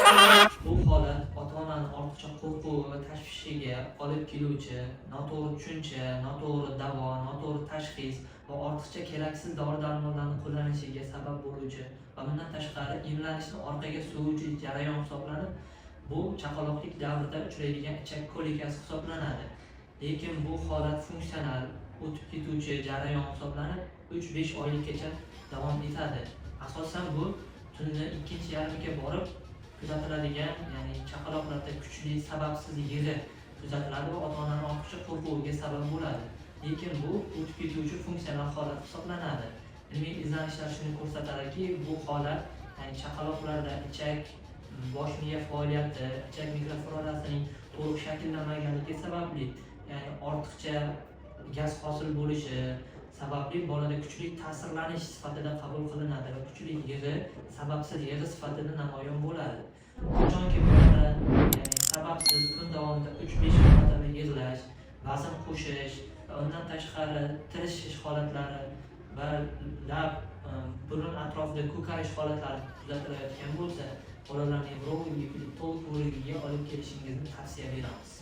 Bu holat ota-onani ortiqcha qo'rquv va tashvishiga olib keluvchi, noto'g'ri tushuncha, noto'g'ri davo, noto'g'ri tashxis va ortiqcha keraksiz dori-darmonlarni qo'llanishiga sabab bo'luvchi va bundan tashqari emlanishni orqaga suruvchi jarayon hisoblanib, bu chaqaloqlik davrida uchraydigan ichak kolikasi hisoblanadi. Lekin bu holat funksional, o'tib ketuvchi jarayon hisoblanib, 3-5 oylikgacha davom etadi. Asosan bu tunni ikkinchi yarmiga borib kuzatiladigan, ya'ni chaqaloqlarda kuchli sababsiz yig'i kuzatiladi va ota-onani ortiqcha qo'rquviga sabab bo'ladi. Lekin bu o'tib ketuvchi funksional holat hisoblanadi. Ilmiy izlanishlar shuni ko'rsatadiki, bu holat, ya'ni chaqaloqlarda ichak, bosh miya faoliyati, ichak mikroflorasining to'liq shakllanmaganligi sababli, ya'ni ortiqcha gaz hosil bo'lishi sababli bolada kuchli ta'sirlanish sifatida qabul qilinadi va kuchli yig'i sababsiz yig'i sifatida namoyon bo'ladi. Qachonki bolada, ya'ni sababsiz kun davomida 3-5 marotaba yig'lash, vazn qo'shish va undan tashqari tirishish holatlari va lab, burun atrofida ko'karish holatlari kuzatilayotgan bo'lsa, bolalarning nevrologik va tolog bo'limiga olib kelishingizni tavsiya beramiz.